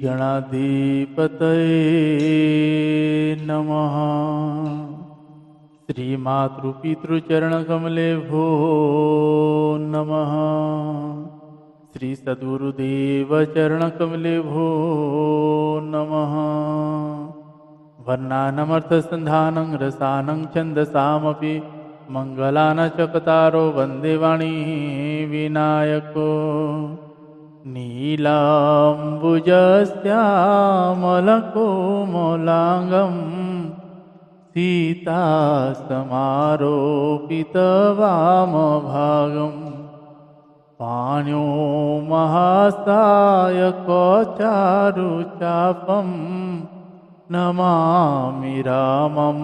श्रीगणाधिपतये नमः। श्रीमातृपितृचरणकमलेभ्यो नमः। श्रीसद्गुरुदेवचरणकमलेभ्यो नमः। वर्णानमर्थसन्धानं रसानं छन्दसामपि मङ्गलानचकतारो वन्दे वाणी विनायको। नीलाम्बुजश्यामलकोमलाङ्गं सीतासमारोपितवामभागं पाण्यो महासायकचारुचापं नमामि रामं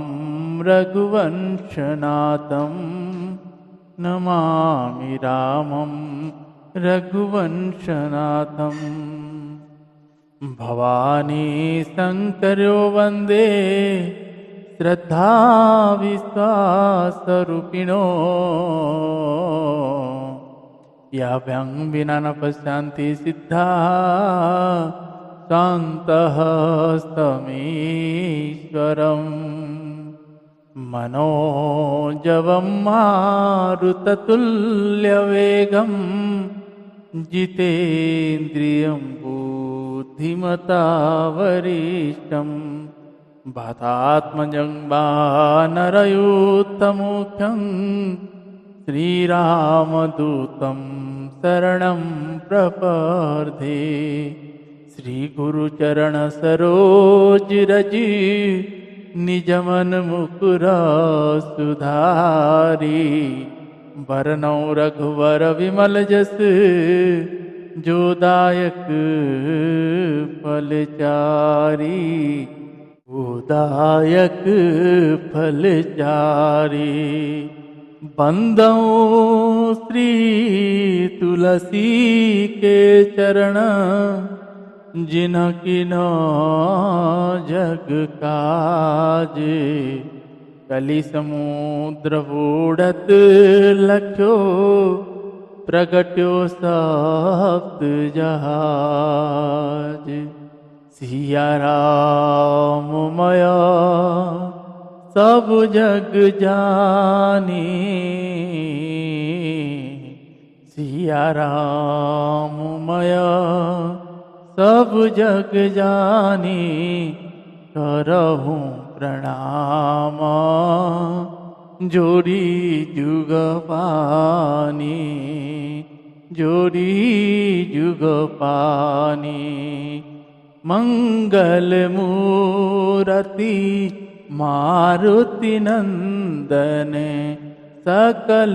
रघुवंशनाथं। नमामि रामं रघुवंशनाथं। भवानी शङ्करो वन्दे श्रद्धा विश्वासरूपिणो। याभ्यां विना न पश्यन्ति सिद्धा शान्तः स्तमीश्वरम्। मनोजवं मारुततुल्यवेगं जितेन्द्रियं बुद्धिमता वरिष्ठं। वातात्मजं वानरयूथमुख्यं श्रीरामदूतं शरणं प्रपद्ये। श्रीगुरुचरणसरोजरज निजमन मुकुर सुधारी। वरनौ रघुवर विमल जस जोदायक फलचारी। उदायक फलचारी। बंदौ श्री तुलसी के चरण जिनकी न जग काज। कलि समुद्र बूढ़त लख्यो प्रगट्यो सप्त जहाज। सिया राम मया सब जग जानी। सिया राम मया सब जग जानी। करहूँ प्रणाम जोड़ी जुग पानी। जोड़ी जुग पानी। मंगल मूर्ति मारुति नंदन। सकल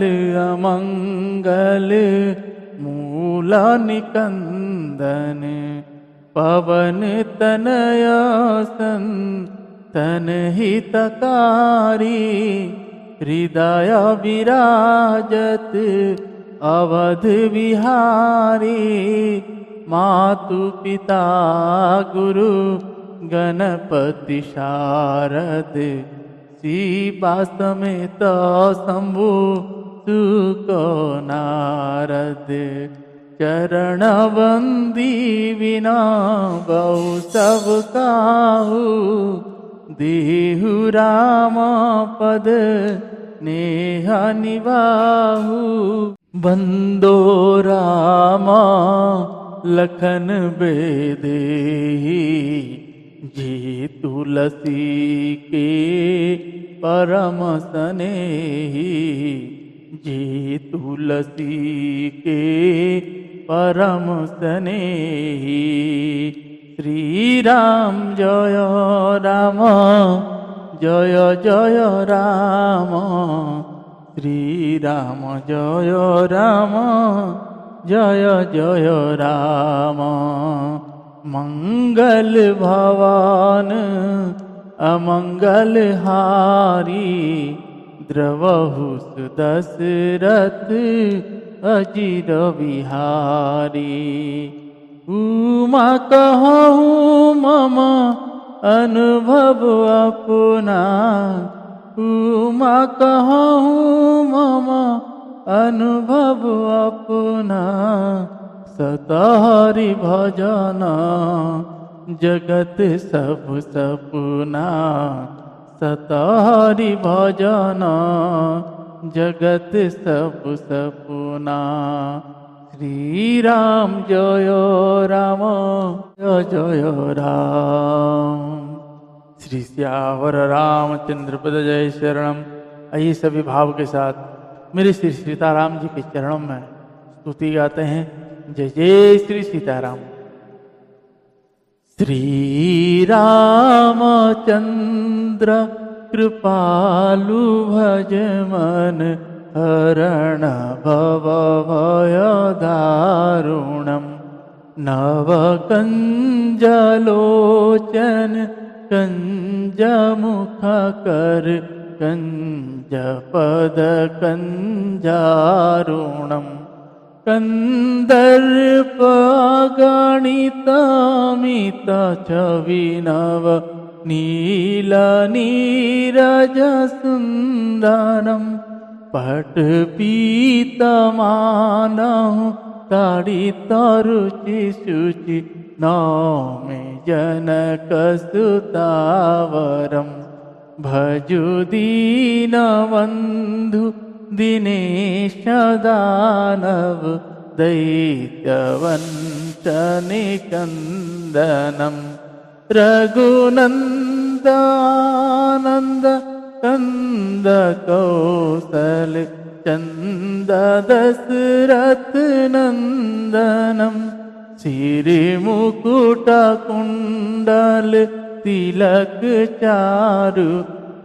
अमंगल मूल निकंदन। पवन तनय संतन हितकारी। हृदय विराजत अवध विहारी। मातु पिता गुरु गणपति शारद। शिवा समेत शंभु सुक नारद। चरण वंदी विना बहु सब काहू। देहु राम पद नेह निवाहु। बंदो राम लखन बेदेही। जी तुलसी के परम स्नेही। जी तुलसी के परम स्नेही। श्री राम जय राम जय जय राम। श्री राम जय राम जय जय राम। मंगल भवन अमंगल हारी। द्रवहु दशरथ अजिर विहारी। उमा कहूँ मम अनुभव अपना। उमा कहूँ मम अनुभव अपना। सतहरि भजन जगत सब सपना सतारी भजन जगत सब सपना। श्री राम जय राम जय जय राम। श्री सियावर रामचंद्र पद जय शरणम। आइए सभी भाव के साथ मेरे श्री सीताराम जी के चरणों में स्तुति गाते हैं। जय जय श्री सीताराम। श्री रामचंद्र कृपालु भज मन हरण भव भय दारुणम। नव कंजलोचन कंज मुख कर कंज पद कंजारुणम। कंदर्प गणितमित छविनव नील नीरज सुंदरम। पट पीतमानहु ताड़ित रुचि शुचि नौमि जनक सुतावरम। भजु दीनबंधु दिनेश दानव दैत्यवंशनिकंदनम। रघुनंदनंद कंद कौशल चंद दशरथ नंदनम। सिरि मुकुट कुंडल तिलक चारु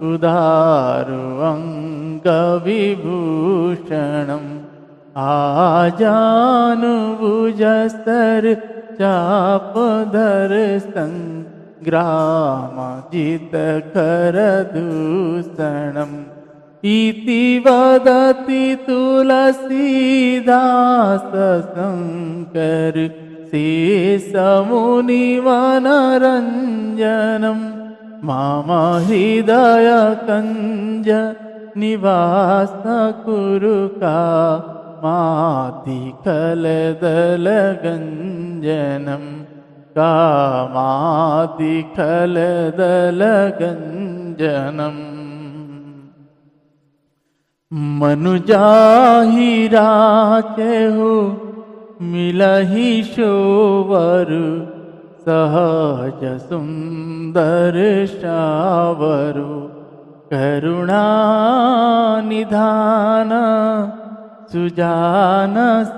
उदारु अंग विभूषणम। आजानुभुज स्तर चापधर संग्राम जित कर दूषणम। इति वदति तुलसीदास शंकर शेष मुनिवनरंजनम। मम हृदय कंज निवास कुरु कामादिखलदलगंजनम। कामादिखलदलगंजनम। मनुजाहि राचेहु मिलहि शोवरु। सहज सुंदर शावरु करुणा निधान सुजानशील।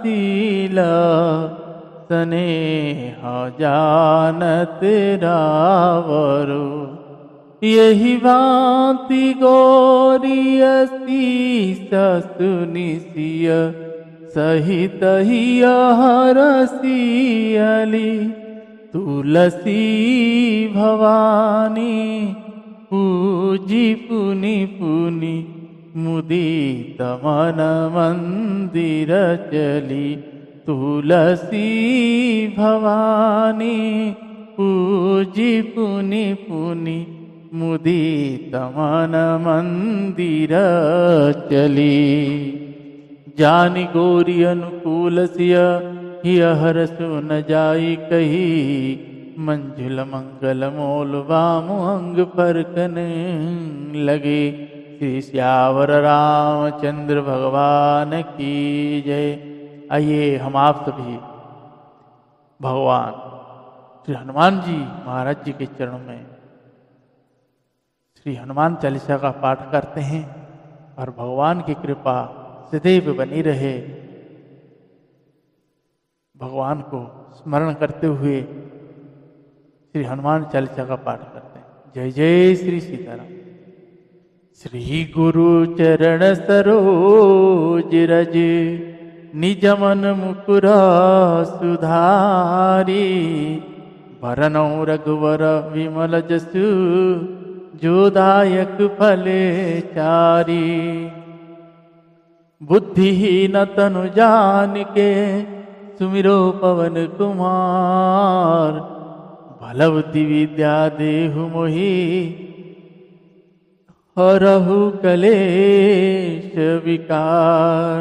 स्नेह जानत रावरु। यही भांति गौरियसी सुनिसिय सहित हिय हरसियली। तुलसी भवानी पूजी पुनि पुनि मुदित मन मंदिर चली। तुलसी भवानी पूजी पुनि पुनि मुदित मन मंदिर चली। जानि गौरी अनुकूल सिय हिय हरसु न जाई कही। मंजुल मंगल मोल वामु अंग पर कन लगे। श्री श्यावर रामचंद्र भगवान की जय। आइए हम आप सभी भगवान श्री हनुमान जी महाराज जी के चरणों में श्री हनुमान चालीसा का पाठ करते हैं और भगवान की कृपा सदैव बनी रहे। भगवान को स्मरण करते हुए श्री हनुमान चालीसा का पाठ करते हैं। जय जय श्री सीताराम। श्री गुरु चरण सरोज रज निज मन मुकुर सुधारी। भरनौ रघुवर विमल जसु जोदायक फले चारी। बुद्धिहीन तनु जानिके सुमिरो पवन कुमार। भलवती विद्या देहु मोहि हरहु कलेश विकार।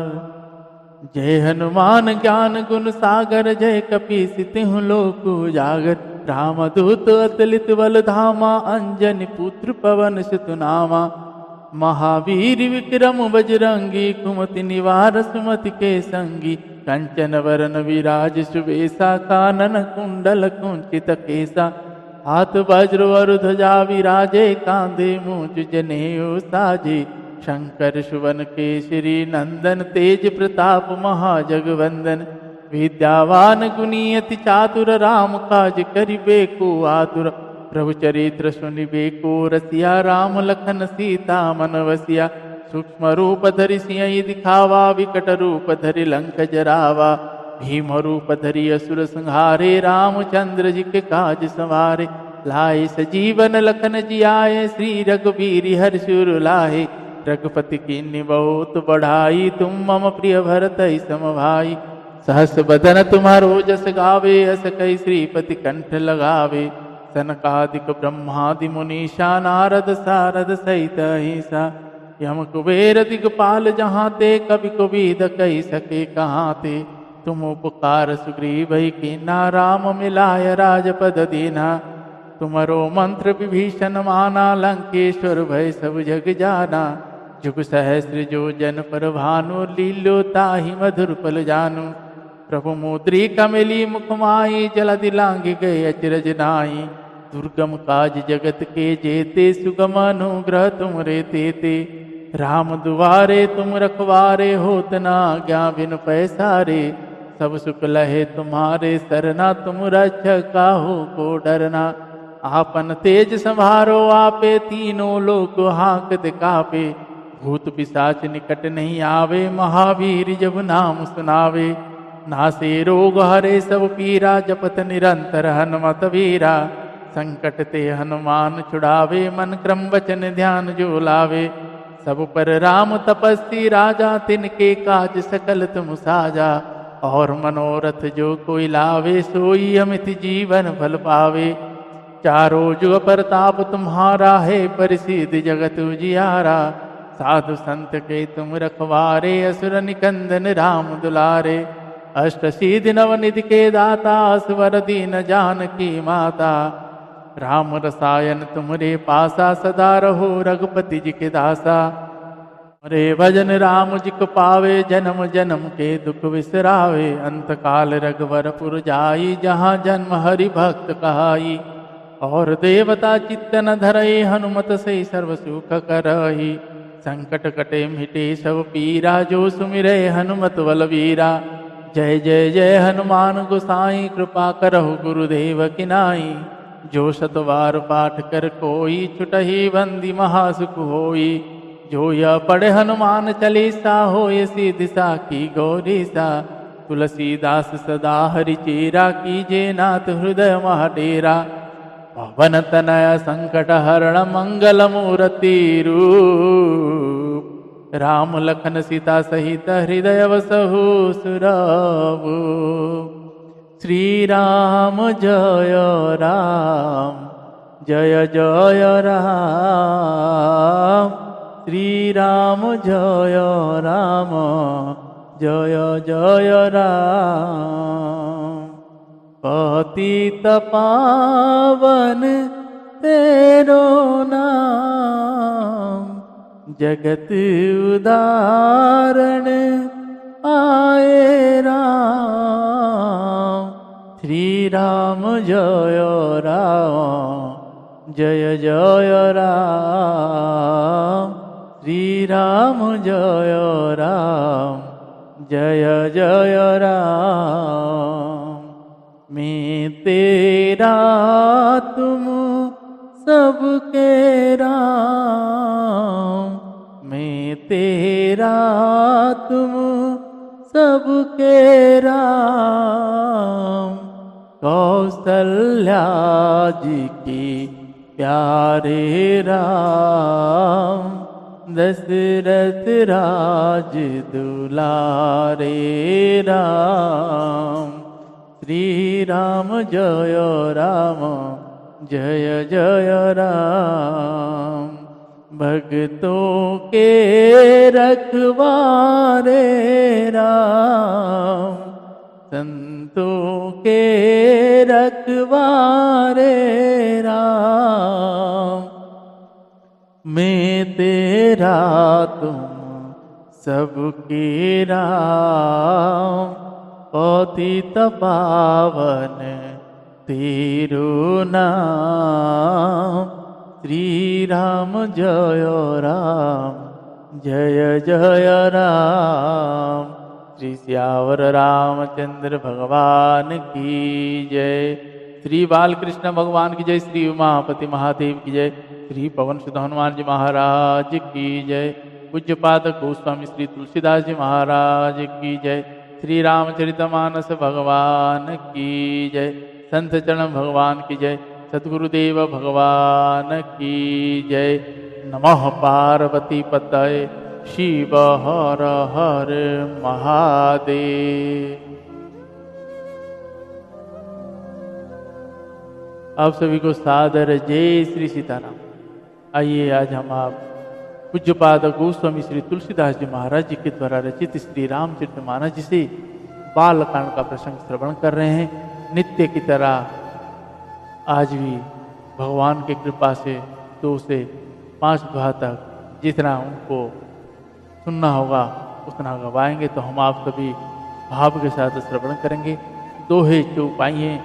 जय हनुमान ज्ञान गुण सागर जय कपीस तिहुँ लोक उजागर। रामदूत अतुलित बल धामा, अंजनी पुत्र पवन सुत नामा। महावीर विक्रम बजरंगी, कुमति निवार सुमति के संगी। कंचन वरन विराज सुबेसा, कानन कुंडल कुंचित केसा। हाथ वज्र और ध्वजा विराजे, कांधे मूंज जनेऊ साजे। शंकर सुवन केसरी नंदन, तेज प्रताप महाजगवंदन। विद्यावान गुणी अति चातुर, राम काज करिबे को आतुर। प्रभु चरित्र सुनिबे को रसिया, राम लखन सीता मन वसिया। सूक्ष्म रूप धरि सियहि दिखावा, विकट रूप धरि लंक जरावा। भीम रूप धरि असुर संहारे, रामचंद्र जी के काज संवारे। लाए सजीवन लखन जियाए, श्री रघुबीर हर्षुर लाए। रघुपति कीन्ही बहुत बढ़ाई, तुम मम प्रिय भरतहि सम भाई। सहस बदन तुम्हारो जस गावे, अस कहि श्रीपति कंठ लगावे। सनकादिक ब्रह्मादि मुनीषा, नारद सारद सहित अहिंसा। यम कुबेर दिगपाल जहाँ ते, कवि कोविद कहि सके कहाँ ते। तुम उपकार सुग्रीव कीन्हा, राम मिलाय राजपद दीन्हा। तुमरो मंत्र विभीषण माना, लंकेश्वर भय सब जग जाना। जुग सहस्र जो जन पर भानु, लील्यो ताहि मधुर पल जानु। प्रभु मुद्री कमली मुखमाई, जलधि लांघि गए अचरज नाई। दुर्गम काज जगत के जेते, सुगम अनुग्रह तुमरे तेते। राम दुआरे तुम रखवारे, होत न आज्ञा बिनु पैसारे। सब सुख लहे तुम्हारे सरना, तुम रक्षक काहू को डरना। आपन तेज संभारो आपे, तीनों लोक हांकत कापे। भूत पिशाच निकट नहीं आवे, महावीर जब नाम सुनावे। नासे रोग हरे सब पीरा, जपत निरंतर हनुमत वीरा। संकट ते हनुमान छुड़ावे, मन क्रम वचन ध्यान जो लावे। सब पर राम तपस्वी राजा, तिनके काज सकल तुम साजा। और मनोरथ जो कोई लावे, सोई अमित जीवन फल पावे। चारों जुग परताप तुम्हारा है, परिसिद्ध जगत उजियारा। साधु संत के तुम रखवारे, असुर निकंदन राम दुलारे। अष्ट सिद्धि नवनिधि के दाता, असवर दीन जानकी माता। राम रसायन तुमरे पासा, सदा रहो रघुपति जी के दासा। अरे भजन राम जी को पावे, जन्म जन्म के दुख विसरावे। अंत काल रघुवरपुर जाई, जहाँ जन्म हरि भक्त कहाई। और देवता चित्त न धरई, हनुमत से सर्व सुख करही। संकट कटे मिटे सब पीरा, जो सुमिरे हनुमत बलवीरा। जय जय जय हनुमान गोसाई, कृपा करहु गुरुदेव की नाई। जो शतवार पाठ कर कोई, छुटहि बंदी महासुख होई। जो यह पढ़े हनुमान चालीसा, होय सिद्धि साखी गौरीसा। तुलसीदास सदा हरि चेरा, कीजे नाथ हृदय महाडेरा। पवन तनय संकट हरण, मंगल मूर्ति रूप। राम लखन सीता सहित, हृदय वसहु सुरभु। श्री राम जय राम, जय जय राम। श्री राम जय राम, जय जय राम। पतित पावन तेरो नाम, जगत उदाहरण आए राम। श्री राम जय राम, जय जय राम। श्री राम जय राम, जय जय राम। मैं तेरा तुम सबके राम, मैं तेरा तुम सबके राम। कौशल्या जी की प्यारे राम, दशरथ राज दुलारे राम। श्री राम जय राम, जय जय राम। भक्तों के रखवारे राम, संतों के रखवारे राम, मैं तेरा तुम सबके राम, पतित पावन तेरो नाम, श्री राम जय राम, जय जय राम। श्री सियावर रामचंद्र भगवान की जय। श्री बालकृष्ण भगवान की जय। श्री उमापति महादेव की जय। श्री पवन सुत हनुमान जी महाराज की जय। पूज्यपाद गोस्वामी श्री तुलसीदास जी महाराज की जय। श्री रामचरितमानस भगवान की जय। संत चरण भगवान की जय। सद्गुरुदेव भगवान की जय। नमः पार्वती पतये शिव हर हर महादेव। आप सभी को सादर जय श्री सीताराम। आइए आज हम आप पूज्यपाद गोस्वामी श्री तुलसीदास जी महाराज जी के द्वारा रचित श्री रामचरितमानस जी से बालकांड का प्रसंग श्रवण कर रहे हैं। नित्य की तरह आज भी भगवान की कृपा से 2 से 5 दोहा तक जितना उनको सुनना होगा उतना गवाएंगे। तो हम आप सभी भाव के साथ श्रवण करेंगे। दोहे चौपाई हैं,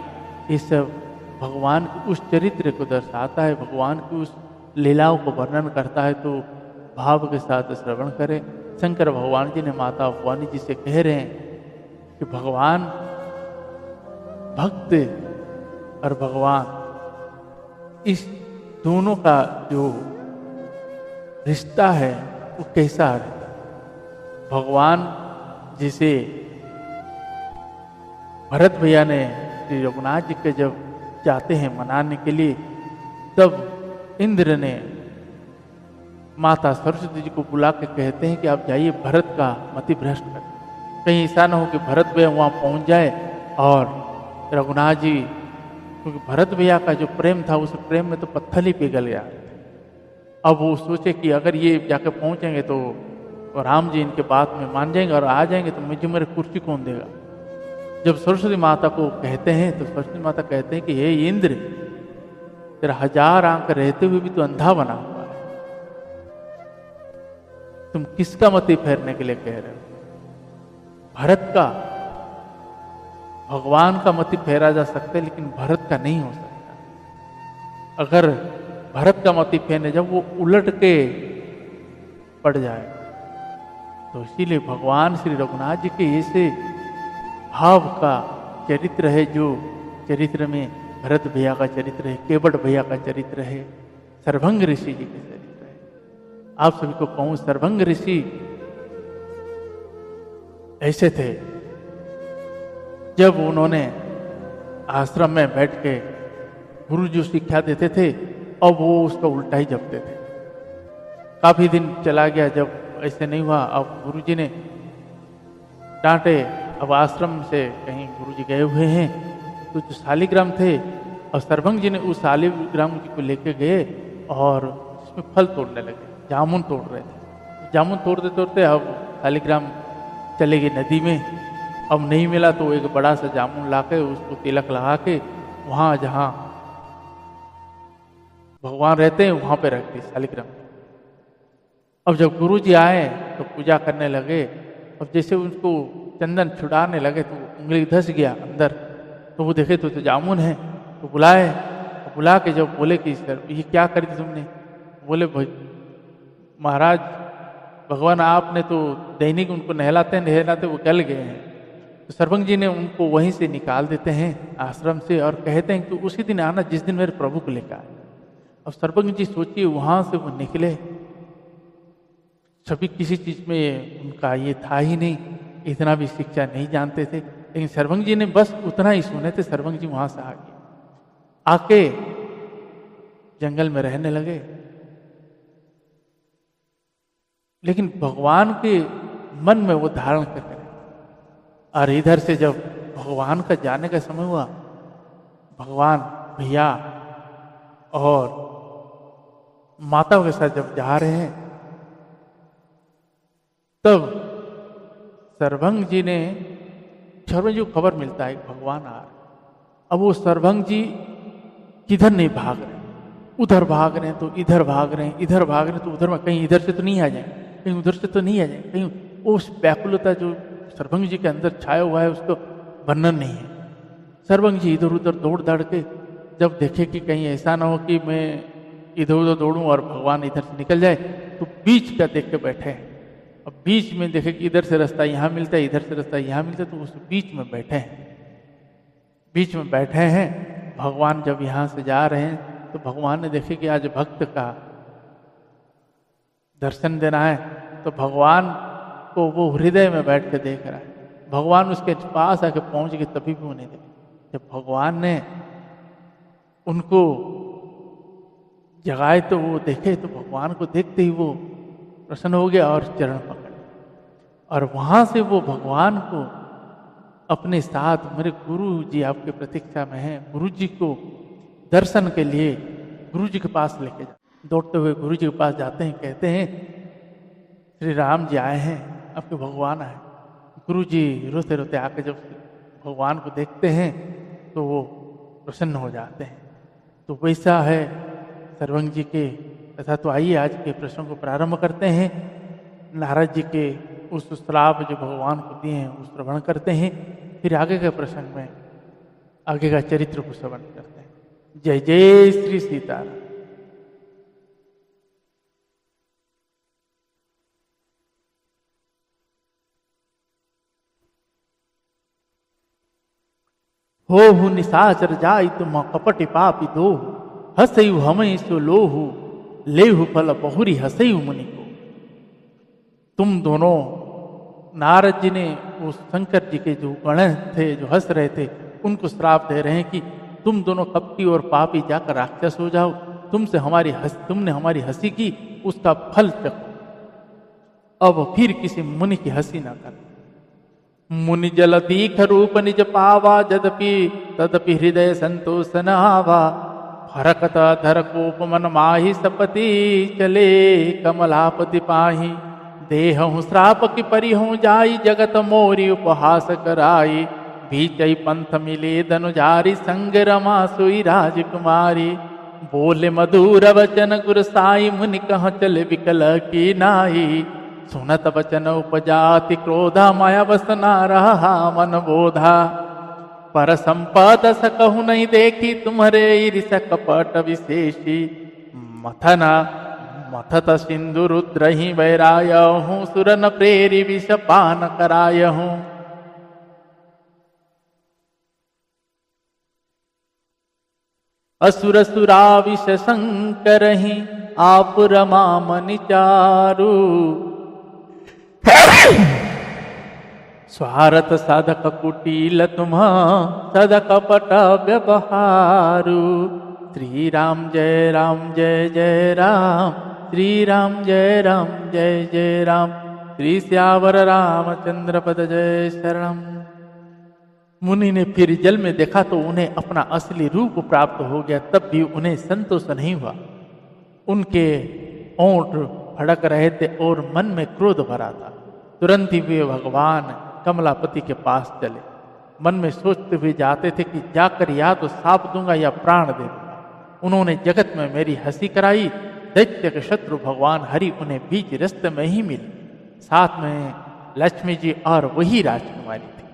ये सब भगवान के उस चरित्र को दर्शाता है, भगवान की उस लीलाओं को वर्णन करता है। तो भाव के साथ श्रवण करें। शंकर भगवान जी ने माता भवानी जी से कह रहे हैं कि भगवान भक्त और भगवान इस दोनों का जो रिश्ता है वो कैसा है। भगवान जिसे भरत भैया ने श्री रघुनाथ जी के जब जाते हैं मनाने के लिए, तब इंद्र ने माता सरस्वती जी को बुला के कहते हैं कि आप जाइए भरत का मति भ्रष्ट कर, कहीं ऐसा ना हो कि भरत भैया वहाँ पहुँच जाए और रघुनाथ जी, क्योंकि भरत भैया का जो प्रेम था उस प्रेम में तो पत्थर ही पिघल गया। अब वो सोचे कि अगर ये जाके पहुँचेंगे तो राम जी इनके बात में मान जाएंगे और आ जाएंगे तो मुझे मेरे कुर्सी कौन देगा। जब सरस्वती माता को कहते हैं तो सरस्वती माता कहते हैं कि हे इंद्र, तेरा 1000 आंख रहते हुए भी तो अंधा बना हुआ है, तुम किसका मति फेरने के लिए कह रहे हो। भरत का, भगवान का मति फेरा जा सकता है लेकिन भरत का नहीं हो सकता। अगर भरत का मति फेरने जब वो उलट के पड़ जाए, तो इसीलिए भगवान श्री रघुनाथ जी के ऐसे भाव का चरित्र है, जो चरित्र में भरत भैया का चरित्र है, केवट भैया का चरित्र है, सर्वभंग ऋषि जी का चरित्र है। आप सभी को कहूँ, सर्वभंग ऋषि ऐसे थे जब उन्होंने आश्रम में बैठ के गुरु जो शिक्षा देते थे और वो उसका उल्टा ही जपते थे। काफी दिन चला गया, जब ऐसे नहीं हुआ, अब गुरुजी ने डांटे। अब आश्रम से कहीं गुरुजी गए हुए हैं, तो जो शालिग्राम थे और सर्वभंग जी ने उस शालिग्राम जी को लेके गए और उसमें फल तोड़ने लगे, जामुन तोड़ रहे थे। जामुन तोड़ते तोड़ते अब शालिग्राम चले गए नदी में। अब नहीं मिला तो एक बड़ा सा जामुन लाके उसको तिलक लगा के वहाँ जहाँ भगवान रहते हैं वहाँ पे रख दी शालिग्राम। अब जब गुरु जी आए तो पूजा करने लगे। अब जैसे उनको चंदन छुड़ाने लगे तो उंगली धस गया अंदर, तो वो देखे तो जामुन है। तो बुलाए, तो बुला के जब बोले कि सर ये क्या कर दी तुमने, बोले महाराज भगवान आपने तो दैनिक उनको नहलाते नहलाते वो गल गए हैं। तो सर्वभंग जी ने उनको वहीं से निकाल देते हैं आश्रम से और कहते हैं कि उसी दिन आना जिस दिन मेरे प्रभु को लेकर आए। अब सर्वभंग जी सोचिए, वहाँ से वो निकले, सभी किसी चीज़ में उनका ये था ही नहीं, इतना भी शिक्षा नहीं जानते थे, लेकिन सर्वभंग जी ने बस उतना ही सुने थे। सर्वभंग जी वहाँ से आ गए, आके जंगल में रहने लगे। लेकिन भगवान के मन में वो धारण करके, और इधर से जब भगवान का जाने का समय हुआ, भगवान भैया और माता के साथ जब जा रहे हैं, तब सर्वभंग जी ने सर्वभंग जी को खबर मिलता है भगवान आ रहे। अब वो सर्वभंग जी किधर नहीं भाग रहे, उधर भाग रहे हैं तो इधर भाग रहे हैं, इधर भाग रहे हैं तो उधर में, कहीं इधर से तो नहीं आ जाए, कहीं उधर से तो नहीं आ जाए, कहीं उस व्याकुलता जो सर्वभंग जी के अंदर छाया हुआ है उसको वर्णन नहीं है। सर्वभंग जी इधर उधर दौड़ दौड़ के जब देखे कि कहीं ऐसा ना हो कि मैं इधर उधर दौड़ूं और भगवान इधर से निकल जाए, तो बीच का देख के बैठे हैं। अब बीच में देखे कि इधर से रास्ता यहाँ मिलता है, इधर से रास्ता यहाँ मिलता है, तो उस बीच में बैठे हैं। बीच में बैठे हैं, भगवान जब यहाँ से जा रहे हैं तो भगवान ने देखे कि आज भक्त का दर्शन देना है, तो भगवान को वो हृदय में बैठ के देख रहा है। भगवान उसके पास आके पहुंच गए, तभी भी उन्हें देखे। जब भगवान ने उनको जगाए तो वो देखे, तो भगवान को देखते ही वो प्रसन्न हो गया और चरण पकड़े, और वहां से वो भगवान को अपने साथ, मेरे गुरु जी आपके प्रतीक्षा में हैं, गुरु जी को दर्शन के लिए गुरु जी के पास लेके दौड़ते हुए गुरु जी के पास जाते हैं। कहते हैं श्री राम जी आए हैं, आपके भगवान आए। गुरु जी रोते रोते आके जब भगवान को देखते हैं तो वो प्रसन्न हो जाते हैं। तो वैसा है सर्वभंग जी के कथा। तो आइए आज के प्रश्न को प्रारंभ करते हैं। नारद जी के उस श्राप जो भगवान को दिए हैं उस श्रवण करते हैं, फिर आगे के प्रसंग में आगे का चरित्र को श्रवण करते हैं। जय जय श्री सीताराम। हो निशाचर जाई तुम कपटि पापी दो, हसयु हमें सो लोहु लेहु फल बहुरी हसयु मुनि को। तुम दोनों, नारद जी ने वो शंकर जी के जो गण थे जो हंस रहे थे उनको श्राप दे रहे हैं कि तुम दोनों कपटी और पापी जाकर राक्षस हो जाओ, तुमने हमारी हंसी की, उसका फल चखो, अब फिर किसी मुनि की हंसी ना कर। मुनि जल दीख रूप निज पावा, यद्यपि तदपि हृदय संतोष न आवा। फरकत धर कोप मन माहि, सपति चले कमलापति पाही। देहु श्राप की परिहु जाई, जगत मोरी उपहास कराई। बीचई पंथ मिले धनुजारी, संग रमा सोई राजकुमारी। बोले मधुर वचन गुर साई, मुनि कह चले विकल की नाई। सुनत वचन उपजाति क्रोधा, माया वसना रहा मन बोधा। पर संपद सकहु नहीं देखी, तुम्हारे ईरिस कपट विशेषी। मथत सिंधु रुद्रहि वैरायहूँ, सुरन प्रेरी विषपान करायहूँ। असुर सुरा विष शंकरहि, आप रमा मनि चारु। स्वारथ साधक कुटील तुम्हा, सद कपट व्यवहारु। श्री राम जय राम जय जय राम, श्री राम जय राम जय जय राम। श्री श्यावर रामचंद्र पद जय शरणम। मुनि ने फिर जल में देखा तो उन्हें अपना असली रूप प्राप्त हो गया, तब भी उन्हें संतोष नहीं हुआ। उनके ओंठ फड़क रहे थे और मन में क्रोध भरा था। तुरंत ही वे भगवान कमलापति के पास चले। मन में सोचते हुए जाते थे कि जाकर या तो साप दूंगा या प्राण दे दूंगा। उन्होंने जगत में मेरी हंसी कराई। दैत्य के शत्रु भगवान हरि उन्हें बीच रास्ते में ही मिले। साथ में लक्ष्मी जी और वही राजकुमारी थी।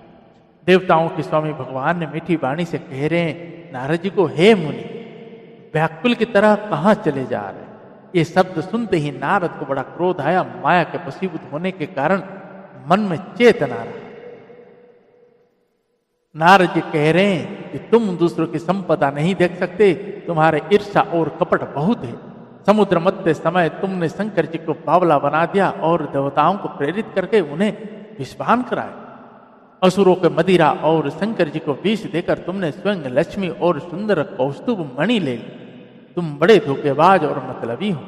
देवताओं के स्वामी भगवान ने मीठी वाणी से कह रहे हैं नारद जी को, हे मुनि, व्याकुल की तरह कहाँ चले जा रहे हैं। ये शब्द सुनते ही नारद को बड़ा क्रोध आया। माया के वशीभूत होने के कारण मन में चेतना रहा। नारद जी कह रहे हैं कि तुम दूसरों की संपदा नहीं देख सकते, तुम्हारे ईर्ष्या और कपट बहुत है। समुद्र मध्य समय तुमने शंकर जी को बावला बना दिया और देवताओं को प्रेरित करके उन्हें विषपान कराया। असुरों के मदिरा और शंकर जी को विष देकर तुमने स्वयं लक्ष्मी और सुंदर कौस्तुभ मणि ले ली। तुम बड़े धोखेबाज और मतलबी हो,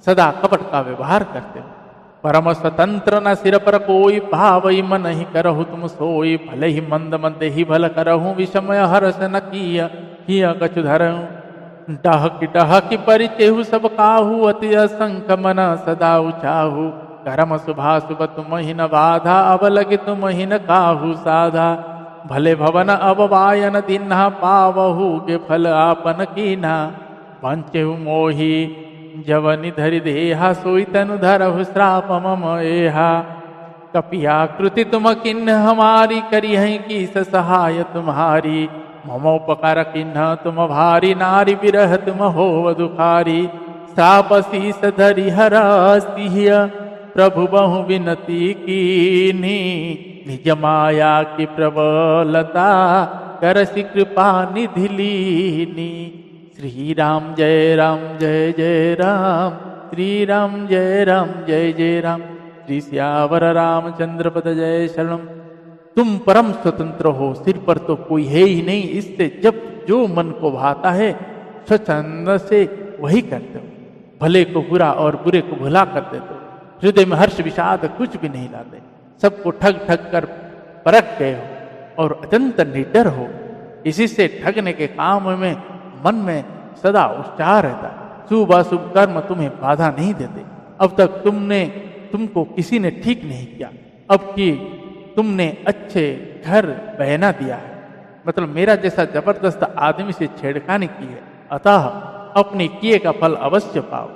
सदा कपट का व्यवहार करते हो। परम स्वतंत्र न सिर पर कोई, भावई मन ही करहु तुम सोई। भले ही मंद मंद ही भल करहु, विषमय हर्ष न किया कछु धरहु। डह की परिचेहु सब काहू, अति असंख मन सदा उचाहु। कर्म शुभाशुभ तुम ही न बाधा, अब लगे तुम ही न काहू साधा। भले भवन अब वायन दिन्हा, पावहु के फल आपन कीन्हा। पंचहु मोही जवनि धरि देहा, सोई तनु धरहु श्राप मम एहा। कपियाकृति तुम किन्ह हमारी, करी हैं की सहाय तुम्हारी। ममोपकार किन्ह तुम भारी, नारी विरह तुम होव दुखारी। श्राप शीस धरि हरसिय, प्रभु बहु विनती कीन्ही। निज माया की प्रबलता, करसि कृपा निधि लीनी। श्री राम जय राम जय जय राम, श्री राम जय राम जय जय राम। श्री सियावर रामचंद्र पद जय शरणम। तुम परम स्वतंत्र हो, सिर पर तो कोई है ही नहीं, इससे जब जो मन को भाता है स्वच्छंद से वही करते हो। भले को बुरा और बुरे को भुला कर देते हो। हृदय में हर्ष विषाद कुछ भी नहीं लाते, सबको ठग ठग कर परख गए हो और अत्यंत निडर हो। इसी से ठगने के काम में मन में सदा उत्साह रहता है। शुभ अशुभ कर्म तुम्हें बाधा नहीं देते। अब तक तुमको किसी ने ठीक नहीं किया, अब कि तुमने अच्छे घर बहना दिया है, मतलब मेरा जैसा जबरदस्त आदमी से छेड़खानी की है। अतः अपने किए का फल अवश्य पाओ।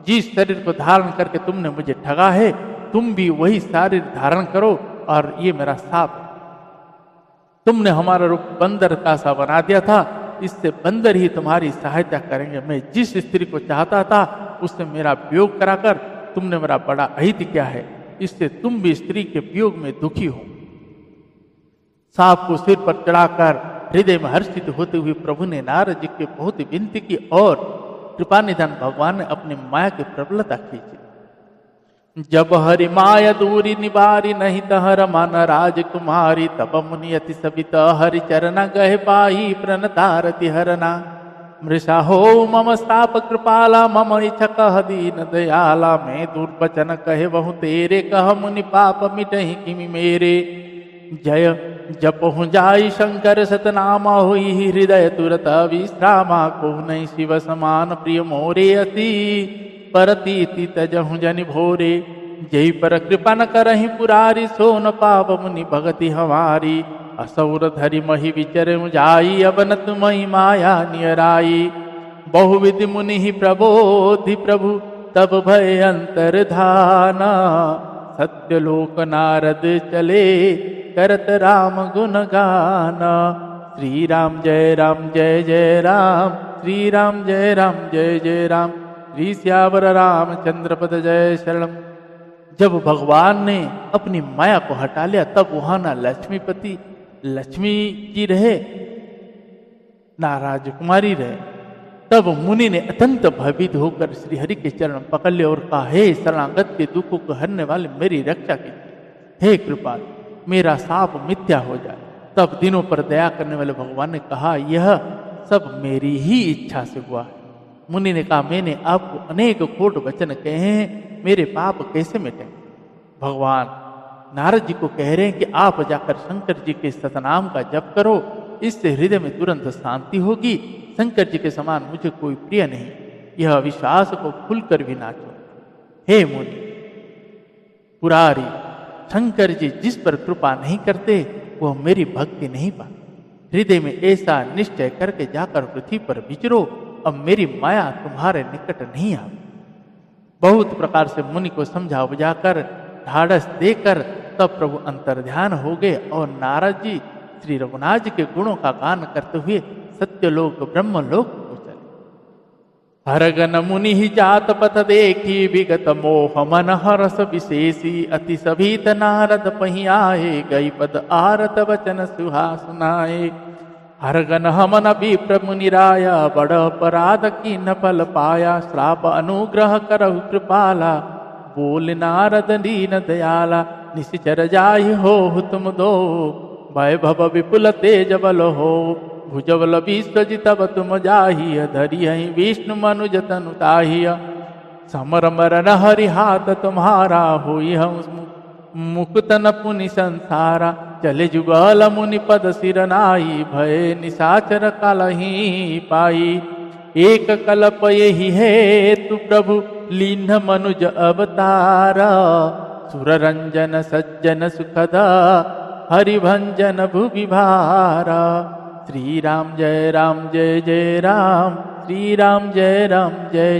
जिस शरीर को धारण करके तुमने मुझे ठगा है, तुम भी वही शरीर धारण करो। और ये मेरा साप है। तुमने हमारा रूप बंदर का सा बना दिया था, इससे बंदर ही तुम्हारी सहायता करेंगे। मैं जिस स्त्री को चाहता था उससे मेरा वियोग कराकर तुमने मेरा बड़ा अहित किया है, इससे तुम भी स्त्री के वियोग में दुखी हो। सांप को सिर पर चढ़ाकर हृदय में हर्षित होते हुए प्रभु ने नारद जी की बहुत विनती की और कृपानिधान भगवान ने अपनी माया की प्रबलता खींची। जब हरि माया दूरी निवारी, नहीं तहर मन राजकुमारी। तब मुनि अति सबित हरि चरना, गहे पाही प्रणतारति हरना। मृषा हो मम स्थाप कृपाला, मम इच्छा कह दीन दयाला। मैं दुर्वचन कहे बहु तेरे, कह मुनि पाप मिटहि किमि मेरे। जय जपहु जाई शंकर सतनामा, होई हृदय तुरत विश्रामा। को नहीं शिव समान प्रिय मोरे, अति परतीति तजहु जनि भोरे। जय पर कृपा न करहि पुरारी, सो न पाप मुनि भगति हमारी। असौर धरि महि विचर जाई, अब न तुमहि माया नियराई। बहुविधि मुनि ही प्रबोधि प्रभु, तब भय अंतर्धाना। सत्यलोक नारद चले, करत राम गुण गाना। श्री राम जय राम जय जय राम, श्री राम जय राम जय जय राम। श्री सियावर रामचंद्र पद जय शरणम। जब भगवान ने अपनी माया को हटा लिया, तब वहां ना लक्ष्मीपति लक्ष्मी जी रहे, ना राजकुमारी रहे। तब मुनि ने अत्यंत भयभीत होकर श्री हरि के चरण पकड़ लिए और कहा, हे शरणागत के दुखों को हरने वाले मेरी रक्षा कीजिए। हे कृपाल, मेरा साप मिथ्या हो जाए। तब दिनों पर दया करने वाले भगवान ने कहा, यह सब मेरी ही इच्छा से हुआ है। मुनि ने कहा, मैंने आपको अनेक खोट वचन कहे हैं, मेरे पाप कैसे मिटें? भगवान नारद जी को कह रहे हैं कि आप जाकर शंकर जी के सतनाम का जप करो, इससे हृदय में तुरंत शांति होगी। शंकर जी के समान मुझे कोई प्रिय नहीं, यह विश्वास को खुलकर भी नाचो। हे मुनि पुरारी, शंकर जी जिस पर कृपा नहीं करते वह मेरी भक्ति नहीं पाते। हृदय में ऐसा निश्चय करके जाकर पृथ्वी पर विचरो, अब मेरी माया तुम्हारे निकट नहीं आ। बहुत प्रकार से मुनि को समझा बुझाकर ढाढ़स देकर तब प्रभु अंतर्ध्यान हो गए और नारद जी श्री रघुनाथ जी के गुणों का गान करते हुए सत्यलोक ब्रह्मलोक को चले। हरगन मुनि ही जात पथ देखी, विगत मोह मन हरस विशेषी। अति सभीत नारद पही आए, गई पद आरत वचन सुहासुनाए। हरगन हमन विप्र मुनिराया, बड़ अपराध की न फल पाया। श्राप अनुग्रह करहु कृपाला, बोल नारद दीन दयाला। निशिचर जाहि हो तुम दो, वैभव विपुल तेज बल हो। भुजबल विश्वजित तुम जाहिय, धरिहि विष्णु मनुज तनु ताहिय। समर मरण हरि हाथ तुम्हारा, होई हम मुकुतन पुनि संसारा। चले जुगल मुनि पद सिर नाई, भय निशाचर कलहि पाई। एक कल्प यही है तु प्रभु, लीन मनुज अवतार, सुर रंजन सज्जन सुखद, हरिभंजन भुवि भार। श्री राम जय जय राम, श्री राम जय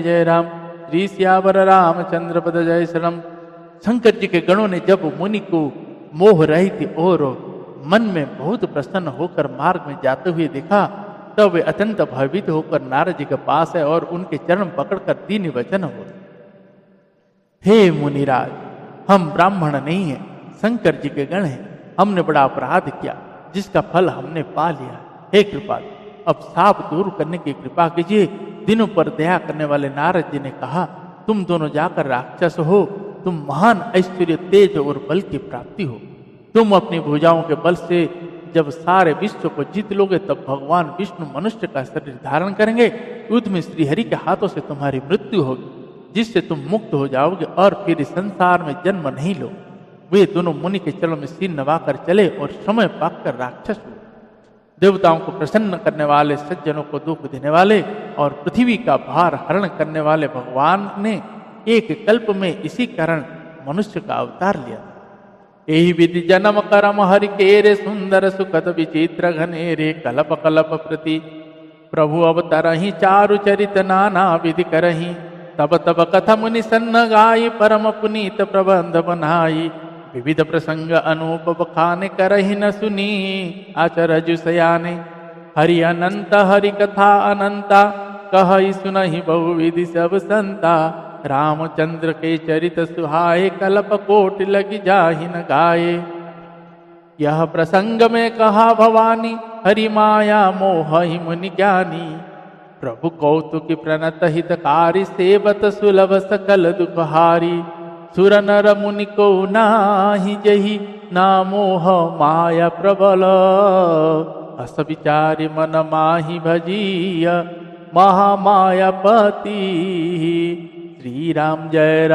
जय राम। श्री सियावर रामचंद्र पद जय शरणम। शंकर जी के गणों ने जब मुनि को मोह रहित और मन में बहुत प्रसन्न होकर मार्ग में जाते हुए देखा, तब वे अत्यंत भयभीत होकर नारद जी के पास है और उनके चरण पकड़कर दीन वचन बोले, हे मुनिराज, हम ब्राह्मण नहीं हैं, शंकर जी के गण हैं। हमने बड़ा अपराध किया जिसका फल हमने पा लिया। हे कृपा, अब साप दूर करने की कृपा कीजिए। दिनों पर दया करने वाले नारद जी ने कहा, तुम दोनों जाकर राक्षस हो, तुम महान ऐश्वर्य, तेज और बल की प्राप्ति हो। तुम अपनी भुजाओं के बल से जब सारे विश्व को जीत लोगे, तब भगवान विष्णु मनुष्य का शरीर धारण करेंगे। युद्ध में श्रीहरि के हाथों से तुम्हारी मृत्यु होगी, जिससे तुम मुक्त हो जाओगे और फिर इस संसार में जन्म नहीं लो। वे दोनों मुनि के चरणों में सिर नवाकर चले और समय पाकर राक्षस हुए। देवताओं को प्रसन्न करने वाले, सज्जनों को दुख देने वाले और पृथ्वी का भार हरण करने वाले भगवान ने एक कल्प में इसी कारण मनुष्य का अवतार लिया। यही विधि जन्म करम हरि केरे, सुंदर सुखद विचित्र घनेरे, कलप कलप प्रति प्रभु अवतरहि, चारु चरित नाना विधि करहि। तब तब कथा मुनि सन्न गाई, परम पुनीत प्रबंध बनाई। विविध प्रसंग अनूप बखाने, करहि न सुनी आचरजु सयाने। हरि अनंत हरि कथा अनंता, कहहि सुनहि बहुविधि सब संता। रामचंद्र के चरित सुहाए, कल्प कोटि लगी जाहि न गाये। यह प्रसंग में कहा भवानी, हरि माया मोह ही मुनि ज्ञानी। प्रभु कौतुक प्रणत हितकारी, सेवत सुलभ सकल दुखहारी। सुर नर मुनि को नाही जही, ना मोह माया प्रबल। अस विचारि मन माहि भजिय, महामायापति। श्री राम जय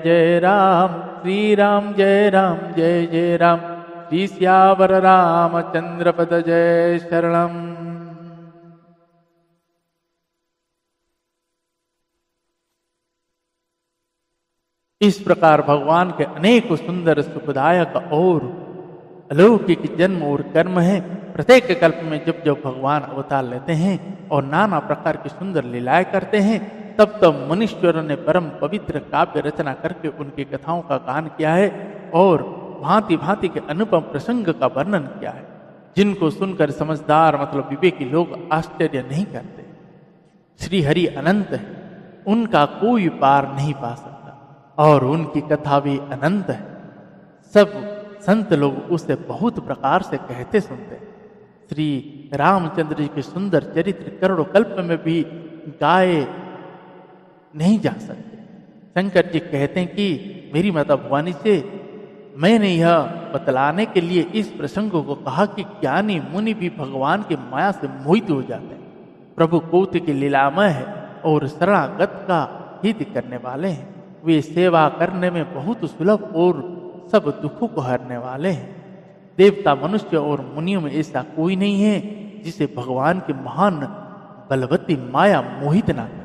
जय राम, श्री राम जय जय राम। श्री सियावर रामचंद्र पद जय शरणम। इस प्रकार भगवान के अनेक सुंदर सुखदायक और अलौकिक जन्म और कर्म है। प्रत्येक कल्प में जब जब भगवान अवतार लेते हैं और नाना प्रकार की सुंदर लीलाएं करते हैं, तब तब मुनीश्वरों ने परम पवित्र काव्य रचना करके उनकी कथाओं का गान किया है और भांति भांति के अनुपम प्रसंग का वर्णन किया है, जिनको सुनकर समझदार मतलब विवेकी लोग आश्चर्य नहीं करते। श्री हरि अनंत है, उनका कोई पार नहीं पा सकता और उनकी कथा भी अनंत है। सब संत लोग उसे बहुत प्रकार से कहते सुनते। श्री रामचंद्र जी के सुंदर चरित्र करोड़ों कल्प में भी गाए नहीं जा सकते। शंकर जी कहते हैं कि मेरी माता भवानी से मैंने यह बतलाने के लिए इस प्रसंग को कहा कि ज्ञानी मुनि भी भगवान की माया से मोहित हो जाते हैं। प्रभु कौतुक लीलामय है और शरणागत का हित करने वाले हैं। वे सेवा करने में बहुत सुलभ और सब दुखों को हरने वाले हैं। देवता, मनुष्य और मुनियों में ऐसा कोई नहीं है जिसे भगवान की महान बलवती माया मोहित ना करे।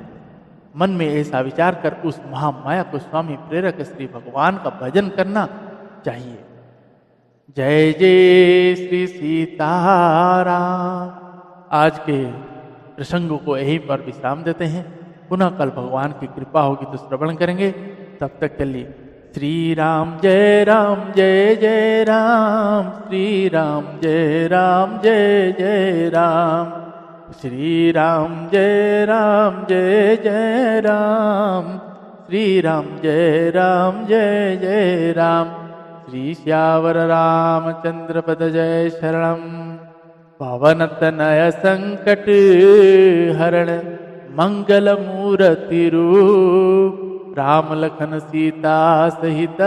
मन में ऐसा विचार कर उस महामाया को स्वामी प्रेरक श्री भगवान का भजन करना चाहिए। जय जय श्री सीताराम। आज के प्रसंगों को यहीं पर विश्राम देते हैं। पुनः कल भगवान की कृपा होगी तो श्रवण करेंगे। तब तक के लिए श्री राम जय जय राम, श्री राम जय जय राम, श्री राम जय जय राम, श्री राम जय जय राम। श्री सियावर रामचंद्र पद जय शरणम। पवन तनय संकट हरण, मंगल मूर्ति रूप। राम लखन सीता सहित,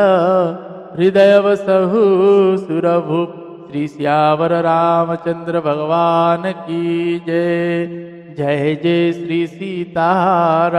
हृदय वसहु सुरभूप। श्री सियावर रामचंद्र भगवान की जय। जय जय श्री सीताराम।